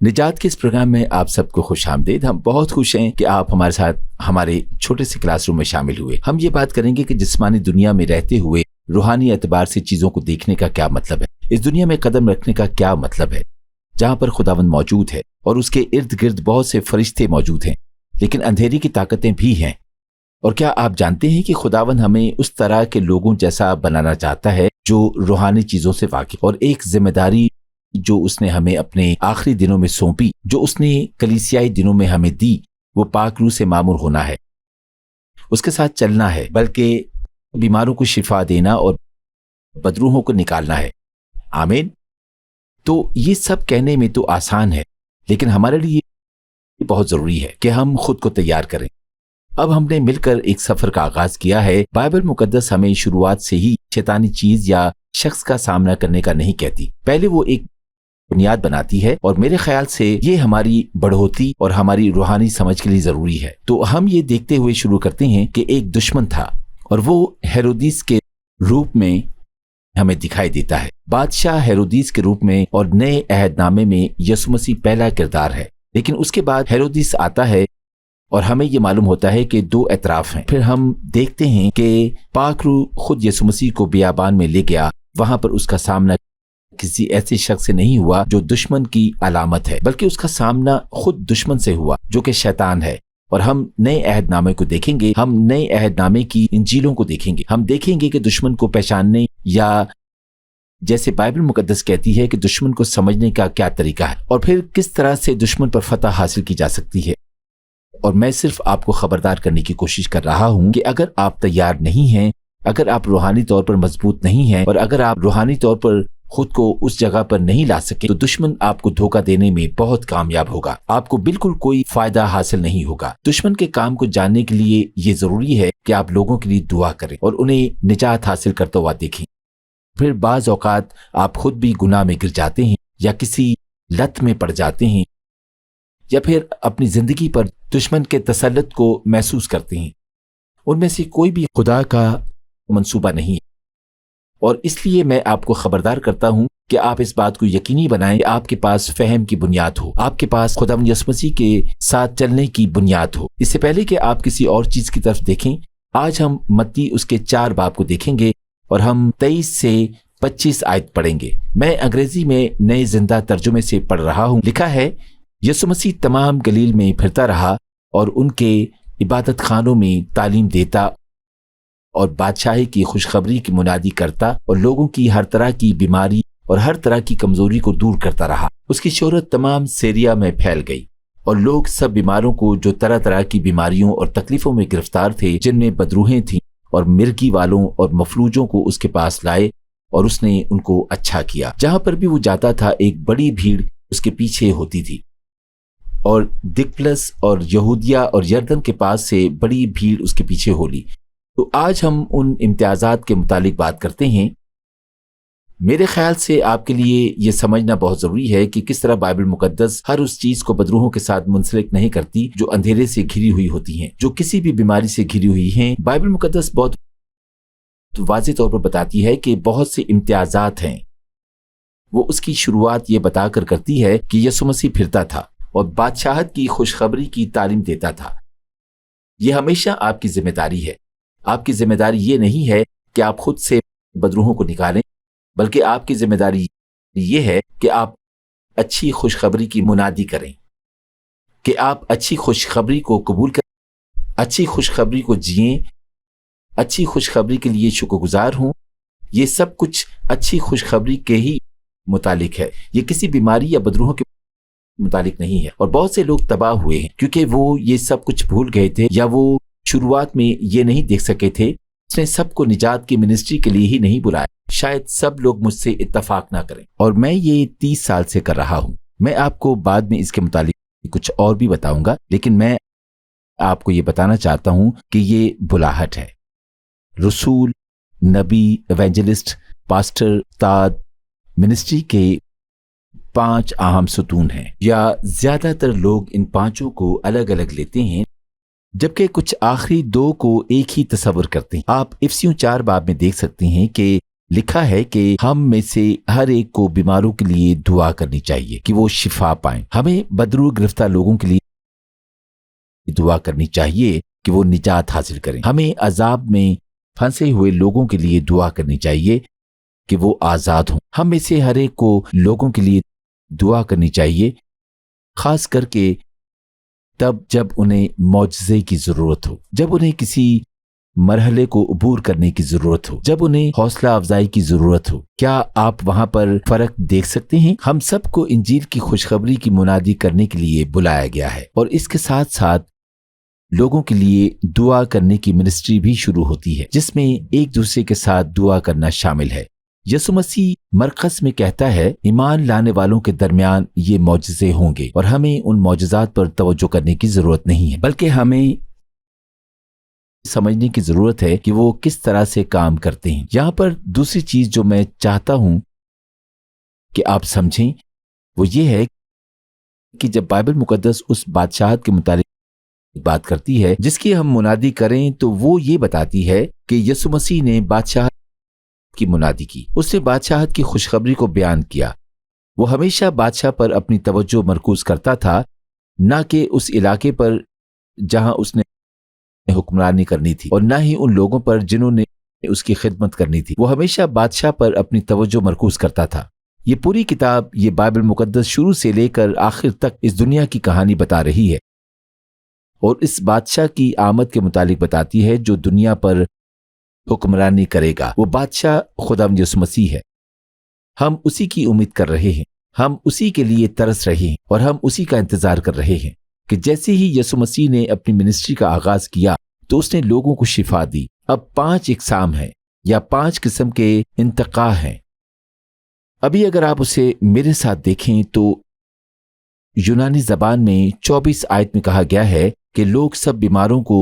نجات کے اس پروگرام میں آپ سب کو خوش آمدید۔ ہم بہت خوش ہیں کہ آپ ہمارے ساتھ ہمارے چھوٹے سے کلاس روم میں شامل ہوئے۔ ہم یہ بات کریں گے کہ جسمانی دنیا میں رہتے ہوئے روحانی اعتبار سے چیزوں کو دیکھنے کا کیا مطلب ہے، اس دنیا میں قدم رکھنے کا کیا مطلب ہے جہاں پر خداوند موجود ہے اور اس کے ارد گرد بہت سے فرشتے موجود ہیں، لیکن اندھیری کی طاقتیں بھی ہیں۔ اور کیا آپ جانتے ہیں کہ خداوند ہمیں اس طرح کے لوگوں جیسا بنانا چاہتا ہے جو روحانی چیزوں سے واقف، اور ایک ذمہ داری جو اس نے ہمیں اپنے آخری دنوں میں سونپی، جو اس نے کلیسیائی دنوں میں ہمیں دی، وہ پاک روح سے معمور ہونا ہے، اس کے ساتھ چلنا ہے، بلکہ بیماروں کو شفا دینا اور بدروحوں کو نکالنا ہے۔ آمین۔ تو یہ سب کہنے میں تو آسان ہے، لیکن ہمارے لیے بہت ضروری ہے کہ ہم خود کو تیار کریں۔ اب ہم نے مل کر ایک سفر کا آغاز کیا ہے۔ بائبل مقدس ہمیں شروعات سے ہی شیطانی چیز یا شخص کا سامنا کرنے کا نہیں کہتی، پہلے وہ ایک بنیاد بناتی ہے، اور میرے خیال سے یہ ہماری بڑھوتی اور ہماری روحانی سمجھ کے لیے ضروری ہے۔ تو ہم یہ دیکھتے ہوئے شروع کرتے ہیں کہ ایک دشمن تھا، اور وہ ہیرودیس کے روپ میں ہمیں دکھائی دیتا ہے۔ بادشاہ ہیرودیس کے روپ میں اور نئے عہد نامے میں یسوع مسیح پہلا کردار ہے، لیکن اس کے بعد ہیرودیس آتا ہے اور ہمیں یہ معلوم ہوتا ہے کہ دو اطراف ہیں۔ پھر ہم دیکھتے ہیں کہ پاک روح خود یسوع مسیح کو بیابان میں لے گیا، وہاں پر اس کا سامنا کسی ایسے شخص سے نہیں ہوا جو دشمن کی علامت ہے، بلکہ اس کا سامنا خود دشمن سے ہوا جو کہ شیطان ہے۔ اور ہم نئے عہد نامے کو دیکھیں گے، ہم نئے عہد نامے کی انجیلوں کو دیکھیں گے، ہم دیکھیں گے کہ دشمن کو پہچاننے، یا جیسے بائبل مقدس کہتی ہے کہ دشمن کو سمجھنے کا کیا طریقہ ہے، اور پھر کس طرح سے دشمن پر فتح حاصل کی جا سکتی ہے۔ اور میں صرف آپ کو خبردار کرنے کی کوشش کر رہا ہوں کہ اگر آپ تیار نہیں ہیں، اگر آپ روحانی طور پر مضبوط نہیں ہیں، اور اگر آپ روحانی طور پر خود کو اس جگہ پر نہیں لا سکے، تو دشمن آپ کو دھوکہ دینے میں بہت کامیاب ہوگا، آپ کو بالکل کوئی فائدہ حاصل نہیں ہوگا۔ دشمن کے کام کو جاننے کے لیے یہ ضروری ہے کہ آپ لوگوں کے لیے دعا کریں اور انہیں نجات حاصل کرتا ہوا دیکھیں۔ پھر بعض اوقات آپ خود بھی گناہ میں گر جاتے ہیں، یا کسی لت میں پڑ جاتے ہیں، یا پھر اپنی زندگی پر دشمن کے تسلط کو محسوس کرتے ہیں۔ ان میں سے کوئی بھی خدا کا منصوبہ نہیں ہے، اور اس لیے میں آپ کو خبردار کرتا ہوں کہ آپ اس بات کو یقینی بنائیں کہ آپ کے پاس فہم کی بنیاد ہو، آپ کے پاس خداوند یسوع مسیح کے ساتھ چلنے کی بنیاد ہو۔ اس سے پہلے کہ آپ کسی اور چیز کی طرف دیکھیں، آج ہم متی اس کے 4 باب کو دیکھیں گے، اور ہم 23 سے 25 آیت پڑھیں گے۔ میں انگریزی میں نئے زندہ ترجمے سے پڑھ رہا ہوں۔ لکھا ہے، یسوع مسیح تمام گلیل میں پھرتا رہا اور ان کے عبادت خانوں میں تعلیم دیتا اور بادشاہی کی خوشخبری کی منادی کرتا، اور لوگوں کی ہر طرح کی بیماری اور ہر طرح کی کمزوری کو دور کرتا رہا۔ اس کی شہرت تمام سیریا میں پھیل گئی، اور لوگ سب بیماروں کو جو طرح طرح کی بیماریوں اور تکلیفوں میں گرفتار تھے، جن میں بدروحیں تھیں اور مرگی والوں اور مفلوجوں کو اس کے پاس لائے، اور اس نے ان کو اچھا کیا۔ جہاں پر بھی وہ جاتا تھا، ایک بڑی بھیڑ اس کے پیچھے ہوتی تھی، اور دکپلس اور یہودیہ اور یردن کے پاس سے بڑی بھیڑ اس کے پیچھے ہو لی۔ تو آج ہم ان امتیازات کے متعلق بات کرتے ہیں۔ میرے خیال سے آپ کے لیے یہ سمجھنا بہت ضروری ہے کہ کس طرح بائبل مقدس ہر اس چیز کو بدروحوں کے ساتھ منسلک نہیں کرتی جو اندھیرے سے گھری ہوئی ہوتی ہیں، جو کسی بھی بیماری سے گھری ہوئی ہیں۔ بائبل مقدس بہت واضح طور پر بتاتی ہے کہ بہت سے امتیازات ہیں۔ وہ اس کی شروعات یہ بتا کر کرتی ہے کہ یسوع مسیح پھرتا تھا اور بادشاہت کی خوشخبری کی تعلیم دیتا تھا۔ یہ ہمیشہ آپ کی ذمہ داری ہے۔ آپ کی ذمہ داری یہ نہیں ہے کہ آپ خود سے بدروحوں کو نکالیں، بلکہ آپ کی ذمہ داری یہ ہے کہ آپ اچھی خوشخبری کی منادی کریں، کہ آپ اچھی خوشخبری کو قبول کریں، اچھی خوشخبری کو جئیں، اچھی خوشخبری کے لیے شکر گزار ہوں۔ یہ سب کچھ اچھی خوشخبری کے ہی متعلق ہے، یہ کسی بیماری یا بدروحوں کے متعلق نہیں ہے۔ اور بہت سے لوگ تباہ ہوئے ہیں کیونکہ وہ یہ سب کچھ بھول گئے تھے، یا وہ شروعات میں یہ نہیں دیکھ سکے تھے۔ اس نے سب کو نجات کی منسٹری کے لیے ہی نہیں بلایا۔ شاید سب لوگ مجھ سے اتفاق نہ کریں، اور میں یہ 30 سال سے کر رہا ہوں۔ میں آپ کو بعد میں اس کے متعلق کچھ اور بھی بتاؤں گا، لیکن میں آپ کو یہ بتانا چاہتا ہوں کہ یہ بلاہٹ ہے۔ رسول، نبی، ایونجلسٹ، پاسٹر، استاد، منسٹری کے 5 اہم ستون ہیں، یا زیادہ تر لوگ ان 5 کو الگ الگ لیتے ہیں، جبکہ کچھ آخری 2 کو ایک ہی تصور کرتے ہیں۔ آپ افسیوں 4 باب میں دیکھ سکتے ہیں کہ لکھا ہے کہ ہم میں سے ہر ایک کو بیماروں کے لیے دعا کرنی چاہیے کہ وہ شفا پائیں. ہمیں بدرو گرفتار لوگوں کے لیے دعا کرنی چاہیے کہ وہ نجات حاصل کریں. ہمیں عذاب میں پھنسے ہوئے لوگوں کے لیے دعا کرنی چاہیے کہ وہ آزاد ہوں. ہم میں سے ہر ایک کو لوگوں کے لیے دعا کرنی چاہیے، خاص کر کے تب جب انہیں معجزے کی ضرورت ہو، جب انہیں کسی مرحلے کو عبور کرنے کی ضرورت ہو، جب انہیں حوصلہ افزائی کی ضرورت ہو. کیا آپ وہاں پر فرق دیکھ سکتے ہیں؟ ہم سب کو انجیل کی خوشخبری کی منادی کرنے کے لیے بلایا گیا ہے، اور اس کے ساتھ ساتھ لوگوں کے لیے دعا کرنے کی منسٹری بھی شروع ہوتی ہے، جس میں ایک دوسرے کے ساتھ دعا کرنا شامل ہے. یسوع مسیح مرقس میں کہتا ہے ایمان لانے والوں کے درمیان یہ معجزے ہوں گے، اور ہمیں ان معجزات پر توجہ کرنے کی ضرورت نہیں ہے، بلکہ ہمیں سمجھنے کی ضرورت ہے کہ وہ کس طرح سے کام کرتے ہیں. یہاں پر دوسری چیز جو میں چاہتا ہوں کہ آپ سمجھیں وہ یہ ہے کہ جب بائبل مقدس اس بادشاہت کے متعلق بات کرتی ہے جس کی ہم منادی کریں، تو وہ یہ بتاتی ہے کہ یسوع مسیح نے بادشاہت کی منادی کی. اس نے بادشاہت کی خوشخبری کو بیان کیا. وہ ہمیشہ بادشاہ پر اپنی توجہ مرکوز کرتا تھا، نہ کہ اس علاقے پر جہاں اس نے حکمرانی کرنی تھی، اور نہ ہی ان لوگوں پر جنہوں نے اس کی خدمت کرنی تھی. وہ ہمیشہ بادشاہ پر اپنی توجہ مرکوز کرتا تھا. یہ پوری کتاب، یہ بائبل مقدس شروع سے لے کر آخر تک اس دنیا کی کہانی بتا رہی ہے، اور اس بادشاہ کی آمد کے متعلق بتاتی ہے جو دنیا پر حکمرانی کرے گا. وہ بادشاہ خداوند یسوع مسیح ہے. ہم اسی کی امید کر رہے ہیں، ہم اسی کے لیے ترس رہے ہیں، اور ہم اسی کا انتظار کر رہے ہیں کہ جیسے ہی یسوع مسیح نے اپنی منسٹری کا آغاز کیا تو اس نے لوگوں کو شفا دی. اب 5 اقسام ہیں یا 5 قسم کے انتقاء ہیں. ابھی اگر آپ اسے میرے ساتھ دیکھیں تو یونانی زبان میں 24 آیت میں کہا گیا ہے کہ لوگ سب بیماروں کو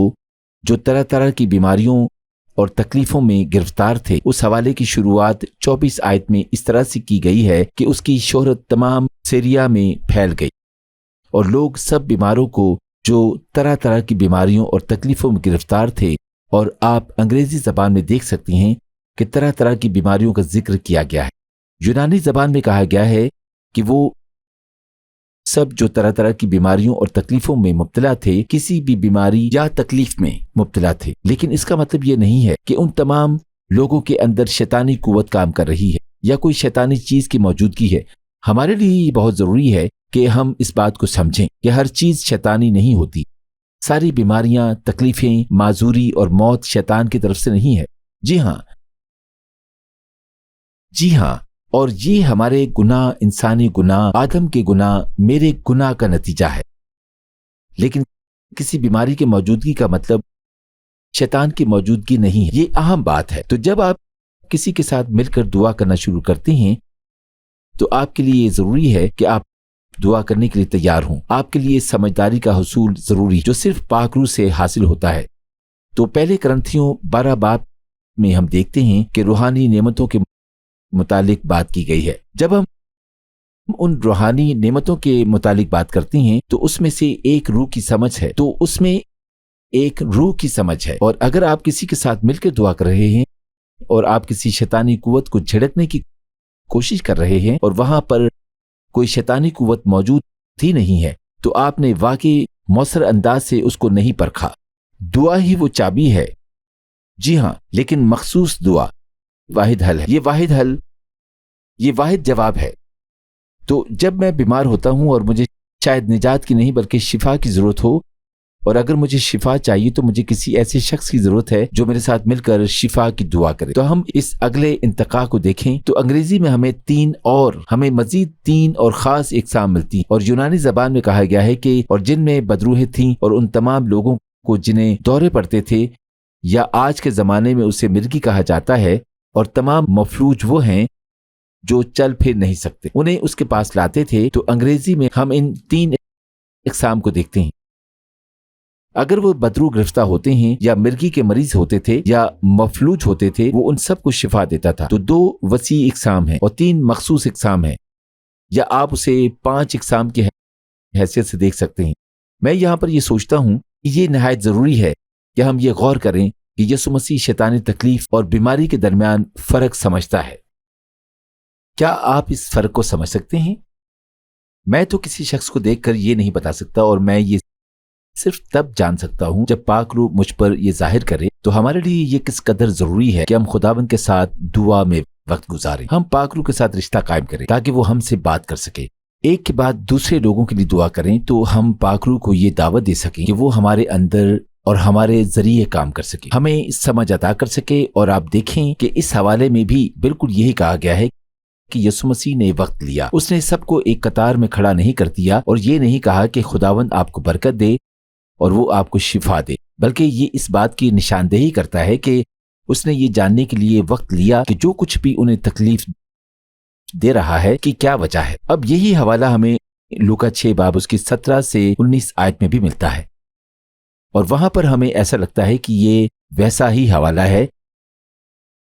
جو طرح طرح کی بیماریوں اور تکلیفوں میں گرفتار تھے. اس حوالے کی شروعات 24 آیت میں اس طرح سے کی گئی ہے کہ اس کی شہرت تمام سیریا میں پھیل گئی، اور لوگ سب بیماروں کو جو طرح طرح کی بیماریوں اور تکلیفوں میں گرفتار تھے. اور آپ انگریزی زبان میں دیکھ سکتے ہیں کہ طرح طرح کی بیماریوں کا ذکر کیا گیا ہے. یونانی زبان میں کہا گیا ہے کہ وہ سب جو طرح طرح کی بیماریوں اور تکلیفوں میں مبتلا تھے، کسی بھی بیماری یا تکلیف میں مبتلا تھے. لیکن اس کا مطلب یہ نہیں ہے کہ ان تمام لوگوں کے اندر شیطانی قوت کام کر رہی ہے یا کوئی شیطانی چیز کی موجودگی ہے. ہمارے لیے یہ بہت ضروری ہے کہ ہم اس بات کو سمجھیں کہ ہر چیز شیطانی نہیں ہوتی. ساری بیماریاں، تکلیفیں، معذوری اور موت شیطان کی طرف سے نہیں ہے. جی ہاں، اور یہ ہمارے گناہ، انسانی گناہ، آدم کے گناہ، میرے گناہ کا نتیجہ ہے. لیکن کسی بیماری کی موجودگی کا مطلب شیطان کی موجودگی نہیں ہے. یہ اہم بات ہے. تو جب آپ کسی کے ساتھ مل کر دعا کرنا شروع کرتے ہیں تو آپ کے لیے یہ ضروری ہے کہ آپ دعا کرنے کے لیے تیار ہوں. آپ کے لیے سمجھداری کا حصول ضروری جو صرف پاک روح سے حاصل ہوتا ہے. تو پہلے کرنتھیوں 12 باب میں ہم دیکھتے ہیں کہ روحانی نعمتوں کے متعلق بات کی گئی ہے. جب ہم ان روحانی نعمتوں کے متعلق بات کرتے ہیں تو اس میں سے ایک روح کی سمجھ ہے. تو اس میں ایک روح کی سمجھ ہے. اور اگر آپ کسی کے ساتھ مل کر دعا کر رہے ہیں اور آپ کسی شیطانی قوت کو جھڑکنے کی کوشش کر رہے ہیں اور وہاں پر کوئی شیطانی قوت موجود ہی نہیں ہے، تو آپ نے واقعی مؤثر انداز سے اس کو نہیں پرکھا. دعا ہی وہ چابی ہے. جی ہاں، لیکن مخصوص دعا واحد حل ہے. یہ واحد جواب ہے. تو جب میں بیمار ہوتا ہوں اور مجھے شاید نجات کی نہیں بلکہ شفا کی ضرورت ہو، اور اگر مجھے شفا چاہیے تو مجھے کسی ایسے شخص کی ضرورت ہے جو میرے ساتھ مل کر شفا کی دعا کرے. تو ہم اس اگلے انتقاء کو دیکھیں تو انگریزی میں ہمیں مزید 3 اور خاص اقسام ملتی ہیں. اور یونانی زبان میں کہا گیا ہے کہ اور جن میں بدروہیں تھیں اور ان تمام لوگوں کو جنہیں دورے پڑتے تھے، یا آج کے زمانے میں اسے مرگی کہا جاتا ہے، اور تمام مفلوج وہ ہیں جو چل پھر نہیں سکتے، انہیں اس کے پاس لاتے تھے. تو انگریزی میں ہم ان 3 اقسام کو دیکھتے ہیں. اگر وہ بدرو گرفتہ ہوتے ہیں یا مرگی کے مریض ہوتے تھے یا مفلوج ہوتے تھے، وہ ان سب کو شفا دیتا تھا. تو 2 وسیع اقسام ہیں اور 3 مخصوص اقسام ہیں، یا آپ اسے 5 اقسام کی حیثیت سے دیکھ سکتے ہیں. میں یہاں پر یہ سوچتا ہوں کہ یہ نہایت ضروری ہے کہ ہم یہ غور کریں کہ یسوع مسیح شیطانی تکلیف اور بیماری کے درمیان فرق سمجھتا ہے۔ کیا آپ اس فرق کو سمجھ سکتے ہیں؟ میں تو کسی شخص کو دیکھ کر یہ نہیں بتا سکتا، اور میں یہ صرف تب جان سکتا ہوں جب پاک روح مجھ پر یہ ظاہر کرے۔ تو ہمارے لیے یہ کس قدر ضروری ہے کہ ہم خداوند کے ساتھ دعا میں وقت گزاریں، ہم پاک روح کے ساتھ رشتہ قائم کریں تاکہ وہ ہم سے بات کر سکے، ایک کے بعد دوسرے لوگوں کے لیے دعا کریں، تو ہم پاک روح کو یہ دعوت دے سکیں کہ وہ ہمارے اندر اور ہمارے ذریعے کام کر سکے، ہمیں سمجھ عطا کر سکے۔ اور آپ دیکھیں کہ اس حوالے میں بھی بالکل یہی کہا گیا ہے کہ یسوع مسیح نے وقت لیا، اس نے سب کو ایک قطار میں کھڑا نہیں کر دیا اور یہ نہیں کہا کہ خداوند آپ کو برکت دے اور وہ آپ کو شفا دے، بلکہ یہ اس بات کی نشاندہی کرتا ہے کہ اس نے یہ جاننے کے لیے وقت لیا کہ جو کچھ بھی انہیں تکلیف دے رہا ہے کہ کیا وجہ ہے۔ اب یہی حوالہ ہمیں لوکا 6 باب اس کی 17 سے 19 آیت میں بھی ملتا ہے، اور وہاں پر ہمیں ایسا لگتا ہے کہ یہ ویسا ہی حوالہ ہے،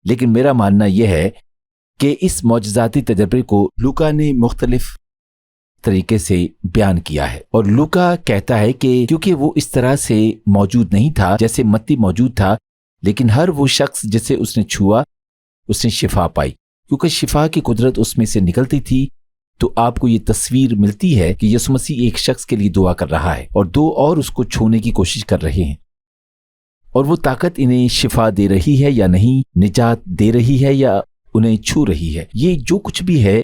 لیکن میرا ماننا یہ ہے کہ اس معجزاتی تجربے کو لوکا نے مختلف طریقے سے بیان کیا ہے، اور لوکا کہتا ہے کہ کیونکہ وہ اس طرح سے موجود نہیں تھا جیسے متی موجود تھا، لیکن ہر وہ شخص جسے اس نے چھوا اس نے شفا پائی، کیونکہ شفا کی قدرت اس میں سے نکلتی تھی۔ تو آپ کو یہ تصویر ملتی ہے کہ یسوع مسیح ایک شخص کے لیے دعا کر رہا ہے اور دو اور اس کو چھونے کی کوشش کر رہے ہیں، اور وہ طاقت انہیں شفا دے رہی ہے یا نہیں، نجات دے رہی ہے یا انہیں چھو رہی ہے، یہ جو کچھ بھی ہے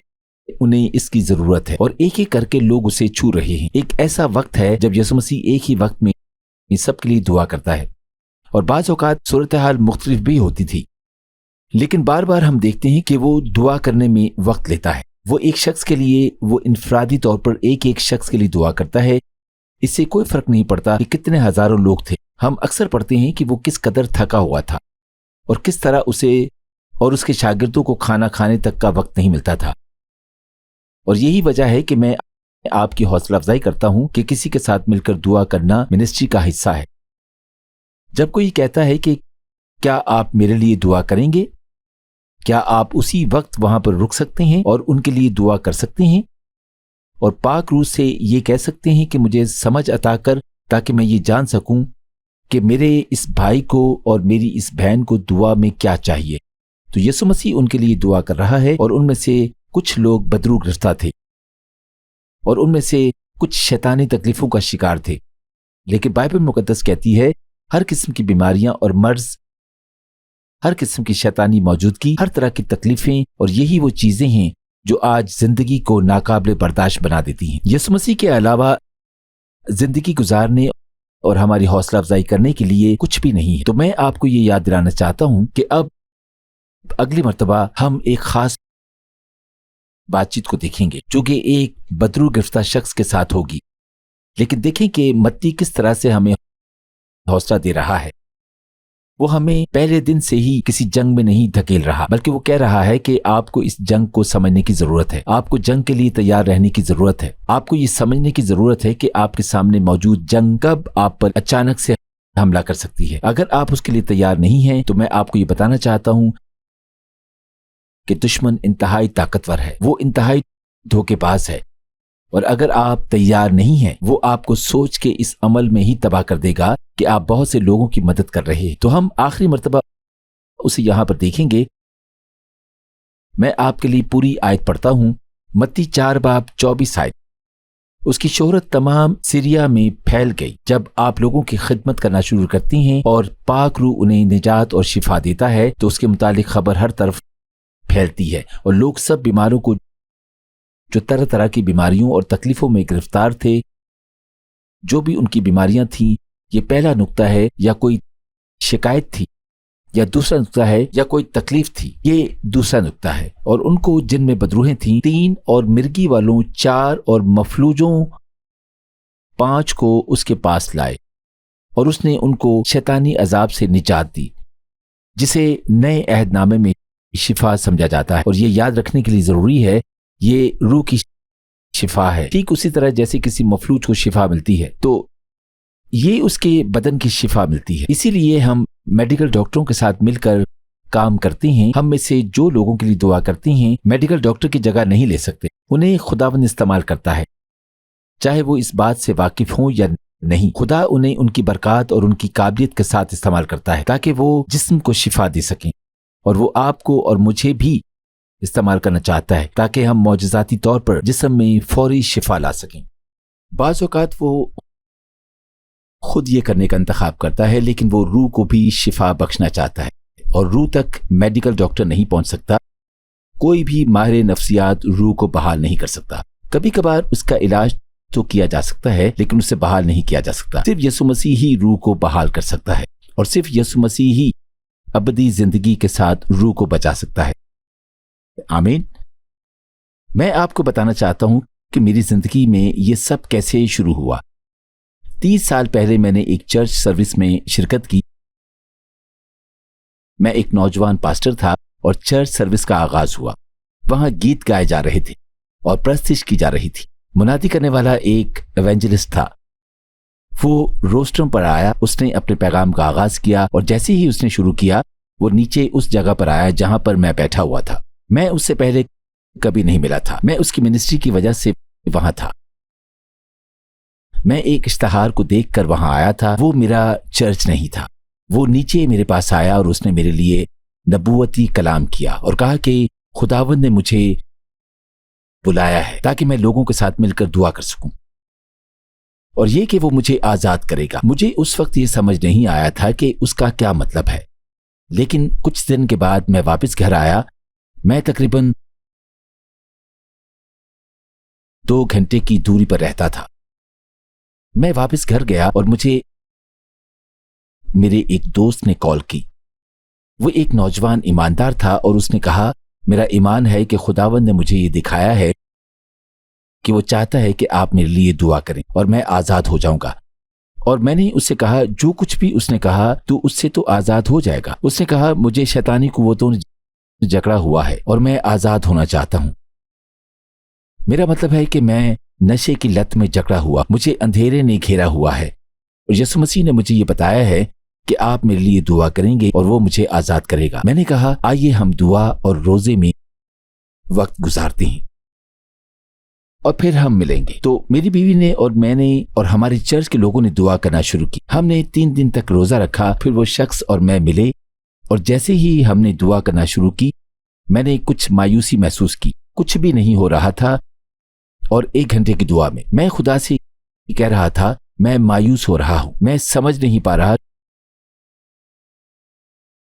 انہیں اس کی ضرورت ہے، اور ایک ایک کر کے لوگ اسے چھو رہے ہیں۔ ایک ایسا وقت ہے جب یسوع مسیح ایک ہی وقت میں سب کے لیے دعا کرتا ہے، اور بعض اوقات صورتحال مختلف بھی ہوتی تھی، لیکن بار بار ہم دیکھتے ہیں کہ وہ دعا کرنے میں وقت لیتا ہے، وہ ایک شخص کے لیے، وہ انفرادی طور پر ایک ایک شخص کے لیے دعا کرتا ہے۔ اس سے کوئی فرق نہیں پڑتا کہ کتنے ہزاروں لوگ تھے، ہم اکثر پڑھتے ہیں کہ وہ کس قدر تھکا ہوا تھا اور کس طرح اسے اور اس کے شاگردوں کو کھانا کھانے تک کا وقت نہیں ملتا تھا، اور یہی وجہ ہے کہ میں آپ کی حوصلہ افزائی کرتا ہوں کہ کسی کے ساتھ مل کر دعا کرنا منسٹری کا حصہ ہے۔ جب کوئی کہتا ہے کہ کیا آپ میرے لیے دعا کریں گے، کیا آپ اسی وقت وہاں پر رک سکتے ہیں اور ان کے لیے دعا کر سکتے ہیں اور پاک روح سے یہ کہہ سکتے ہیں کہ مجھے سمجھ عطا کر تاکہ میں یہ جان سکوں کہ میرے اس بھائی کو اور میری اس بہن کو دعا میں کیا چاہیے۔ تو یسوع مسیح ان کے لیے دعا کر رہا ہے، اور ان میں سے کچھ لوگ بدروح گرفتہ تھے اور ان میں سے کچھ شیطانی تکلیفوں کا شکار تھے، لیکن بائبل مقدس کہتی ہے ہر قسم کی بیماریاں اور مرض، ہر قسم کی شیطانی موجودگی، ہر طرح کی تکلیفیں، اور یہی وہ چیزیں ہیں جو آج زندگی کو ناقابل برداشت بنا دیتی ہیں۔ یسوع مسیح کے علاوہ زندگی گزارنے اور ہماری حوصلہ افزائی کرنے کے لیے کچھ بھی نہیں ہے۔ تو میں آپ کو یہ یاد دلانا چاہتا ہوں کہ اب اگلی مرتبہ ہم ایک خاص بات چیت کو دیکھیں گے جو کہ ایک بدروح گرفتہ شخص کے ساتھ ہوگی، لیکن دیکھیں کہ متی کس طرح سے ہمیں حوصلہ دے رہا ہے۔ وہ ہمیں پہلے دن سے ہی کسی جنگ میں نہیں دھکیل رہا، بلکہ وہ کہہ رہا ہے کہ آپ کو اس جنگ کو سمجھنے کی ضرورت ہے، آپ کو جنگ کے لیے تیار رہنے کی ضرورت ہے، آپ کو یہ سمجھنے کی ضرورت ہے کہ آپ کے سامنے موجود جنگ کب آپ پر اچانک سے حملہ کر سکتی ہے۔ اگر آپ اس کے لیے تیار نہیں ہیں تو میں آپ کو یہ بتانا چاہتا ہوں کہ دشمن انتہائی طاقتور ہے، وہ انتہائی دھوکے باز ہے، اور اگر آپ تیار نہیں ہیں وہ آپ کو سوچ کے اس عمل میں ہی تباہ کر دے گا کہ آپ بہت سے لوگوں کی مدد کر رہے ہیں۔ تو ہم آخری مرتبہ اسے یہاں پر دیکھیں گے۔ میں آپ کے لیے پوری آیت پڑھتا ہوں، متی 4 باب 24 آیت۔ اس کی شہرت تمام سیریا میں پھیل گئی جب آپ لوگوں کی خدمت کرنا شروع کرتی ہیں اور پاک روح انہیں نجات اور شفا دیتا ہے، تو اس کے متعلق خبر ہر طرف پھیلتی ہے، اور لوگ سب بیماروں کو جو طرح طرح کی بیماریوں اور تکلیفوں میں گرفتار تھے، جو بھی ان کی بیماریاں تھیں، یہ پہلا نقطہ ہے، یا کوئی شکایت تھی، یا دوسرا نقطہ ہے، یا کوئی تکلیف تھی، یہ دوسرا نقطہ ہے۔ اور ان کو جن میں بدروہیں تھیں 3، اور مرگی والوں 4، اور مفلوجوں 5 کو اس کے پاس لائے، اور اس نے ان کو شیطانی عذاب سے نجات دی، جسے نئے عہد نامے میں شفا سمجھا جاتا ہے۔ اور یہ یاد رکھنے کے لیے ضروری ہے، یہ روح کی شفا ہے، ٹھیک اسی طرح جیسے کسی مفلوج کو شفا ملتی ہے تو یہ اس کے بدن کی شفا ملتی ہے۔ اسی لیے ہم میڈیکل ڈاکٹروں کے ساتھ مل کر کام کرتے ہیں۔ ہم میں سے جو لوگوں کے لیے دعا کرتے ہیں میڈیکل ڈاکٹر کی جگہ نہیں لے سکتے، انہیں خداوند استعمال کرتا ہے، چاہے وہ اس بات سے واقف ہوں یا نہیں، خدا انہیں ان کی برکات اور ان کی قابلیت کے ساتھ استعمال کرتا ہے تاکہ وہ جسم کو شفا دے سکیں، اور وہ آپ کو اور مجھے بھی استعمال کرنا چاہتا ہے تاکہ ہم معجزاتی طور پر جسم میں فوری شفا لا سکیں۔ بعض اوقات وہ خود یہ کرنے کا انتخاب کرتا ہے، لیکن وہ روح کو بھی شفا بخشنا چاہتا ہے، اور روح تک میڈیکل ڈاکٹر نہیں پہنچ سکتا، کوئی بھی ماہر نفسیات روح کو بحال نہیں کر سکتا۔ کبھی کبھار اس کا علاج تو کیا جا سکتا ہے، لیکن اسے بحال نہیں کیا جا سکتا۔ صرف یسوع مسیح ہی روح کو بحال کر سکتا ہے، اور صرف یسوع مسیح ہی ابدی زندگی کے ساتھ روح کو بچا سکتا ہے۔ آمین۔ میں آپ کو بتانا چاہتا ہوں کہ میری زندگی میں یہ سب کیسے شروع ہوا۔ 30 سال پہلے میں نے ایک چرچ سروس میں شرکت کی۔ میں ایک نوجوان پاسٹر تھا اور چرچ سروس کا آغاز ہوا۔ وہاں گیت گائے جا رہے تھے اور پرستش کی جا رہی تھی۔ منادی کرنے والا ایک ایونجلسٹ تھا۔ وہ روسٹرم پر آیا، اس نے اپنے پیغام کا آغاز کیا، اور جیسے ہی اس نے شروع کیا وہ نیچے اس جگہ پر آیا جہاں پر میں بیٹھا ہوا تھا۔ میں اس سے پہلے کبھی نہیں ملا تھا، میں اس کی منسٹری کی وجہ سے وہاں تھا۔ میں ایک اشتہار کو دیکھ کر وہاں آیا تھا، وہ میرا چرچ نہیں تھا۔ وہ نیچے میرے پاس آیا اور اس نے میرے لیے نبوتی کلام کیا اور کہا کہ خداوند نے مجھے بلایا ہے تاکہ میں لوگوں کے ساتھ مل کر دعا کر سکوں، اور یہ کہ وہ مجھے آزاد کرے گا۔ مجھے اس وقت یہ سمجھ نہیں آیا تھا کہ اس کا کیا مطلب ہے، لیکن کچھ دن کے بعد میں واپس گھر آیا۔ میں تقریباً 2 گھنٹے کی دوری پر رہتا تھا۔ میں واپس گھر گیا اور مجھے میرے ایک دوست نے کال کی۔ وہ ایک نوجوان ایماندار تھا اور اس نے کہا، میرا ایمان ہے کہ خداوند نے مجھے یہ دکھایا ہے کہ وہ چاہتا ہے کہ آپ میرے لیے دعا کریں اور میں آزاد ہو جاؤں گا۔ اور میں نے اس سے کہا، جو کچھ بھی اس نے کہا تو اس سے تو آزاد ہو جائے گا۔ اس نے کہا، مجھے شیطانی قوتوں نے جکڑا ہوا ہے اور میں آزاد ہونا چاہتا ہوں۔ میرا مطلب ہے کہ میں نشے کی لت میں جکڑا ہوا، مجھے اندھیرے نے گھیرا ہوا ہے، اور یسوع مسیح نے مجھے یہ بتایا ہے کہ آپ میرے لیے دعا کریں گے اور وہ مجھے آزاد کرے گا۔ میں نے کہا، آئیے ہم دعا اور روزے میں وقت گزارتے ہیں اور پھر ہم ملیں گے۔ تو میری بیوی نے اور میں نے اور ہمارے چرچ کے لوگوں نے دعا کرنا شروع کی۔ ہم نے 3 دن تک روزہ رکھا، پھر وہ شخص اور میں ملے، اور جیسے ہی ہم نے دعا کرنا شروع کی میں نے کچھ مایوسی محسوس کی، کچھ بھی نہیں ہو رہا تھا۔ اور 1 گھنٹے کی دعا میں خدا سے کہہ رہا تھا، میں مایوس ہو رہا ہوں، میں سمجھ نہیں پا رہا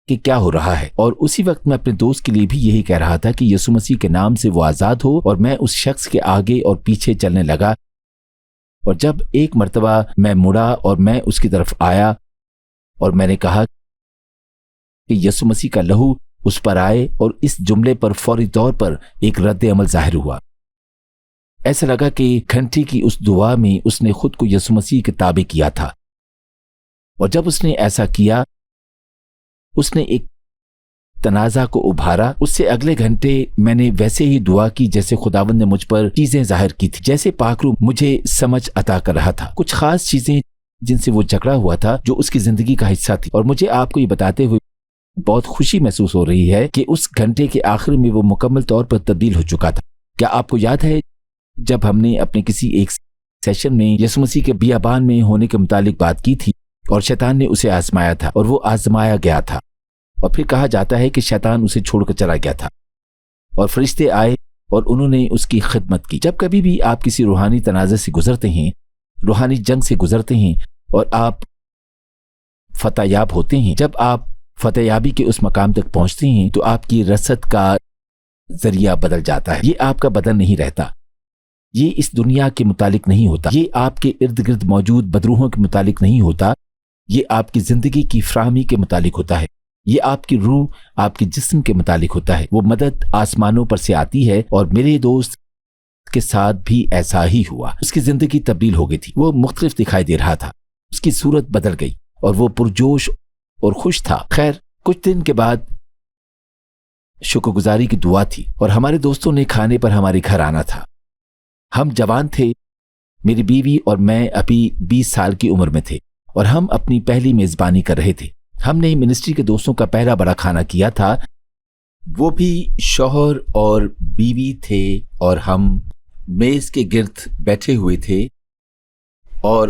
کہ کیا ہو رہا ہے۔ اور اسی وقت میں اپنے دوست کے لیے بھی یہی کہہ رہا تھا کہ یسوع مسیح کے نام سے وہ آزاد ہو، اور میں اس شخص کے آگے اور پیچھے چلنے لگا۔ اور جب ایک مرتبہ میں مڑا اور میں اس کی طرف آیا اور میں نے کہا کہ یسوع مسیح کا لہو اس پر آئے، اور اس جملے پر فوری طور پر ایک رد عمل ظاہر ہوا۔ ایسا لگا کہ گھنٹے کی اس دعا میں اس نے خود کو یسوع مسیح کے تابع کیا تھا، اور جب اس نے ایسا کیا اس نے ایک تنازع کو ابھارا۔ اس سے اگلے گھنٹے میں نے ویسے ہی دعا کی جیسے خداوند نے مجھ پر چیزیں ظاہر کی تھی، جیسے پاک روح مجھے سمجھ عطا کر رہا تھا، کچھ خاص چیزیں جن سے وہ جکڑا ہوا تھا جو اس کی زندگی کا حصہ تھی۔ اور مجھے آپ کو یہ بتاتے ہوئے بہت خوشی محسوس ہو رہی ہے کہ اس گھنٹے کے آخر میں وہ مکمل طور پر تبدیل ہو چکا تھا۔ کیا آپ کو یاد ہے جب ہم نے اپنے کسی ایک سیشن میں یسوع مسیح کے بیابان میں ہونے کے متعلق بات کی تھی، اور شیطان نے اسے آزمایا تھا اور وہ آزمایا گیا تھا، اور پھر کہا جاتا ہے کہ شیطان اسے چھوڑ کر چلا گیا تھا اور فرشتے آئے اور انہوں نے اس کی خدمت کی۔ جب کبھی بھی آپ کسی روحانی تنازع سے گزرتے ہیں، روحانی جنگ سے گزرتے ہیں، اور آپ فتح یاب ہوتے ہیں، جب آپ فتح یابی کے اس مقام تک پہنچتے ہیں تو آپ کی رسد کا ذریعہ بدل جاتا ہے۔ یہ آپ کا بدن نہیں رہتا، یہ اس دنیا کے متعلق نہیں ہوتا، یہ آپ کے ارد گرد موجود بدروحوں کے متعلق نہیں ہوتا، یہ آپ کی زندگی کی فراہمی کے متعلق ہوتا ہے، یہ آپ کی روح، آپ کے جسم کے متعلق ہوتا ہے۔ وہ مدد آسمانوں پر سے آتی ہے، اور میرے دوست کے ساتھ بھی ایسا ہی ہوا۔ اس کی زندگی تبدیل ہو گئی تھی، وہ مختلف دکھائی دے رہا تھا، اس کی صورت بدل گئی اور وہ پرجوش اور خوش تھا۔ خیر، کچھ دن کے بعد شکر گزاری کی دعا تھی اور ہمارے دوستوں نے کھانے پر ہمارے گھر آنا تھا۔ ہم جوان تھے، میری بیوی اور میں ابھی 20 سال کی عمر میں تھے، اور ہم اپنی پہلی میزبانی کر رہے تھے۔ ہم نے منسٹری کے دوستوں کا پہلا بڑا کھانا کیا تھا، وہ بھی شوہر اور بیوی تھے، اور ہم میز کے گرد بیٹھے ہوئے تھے، اور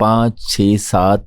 5, 6, 7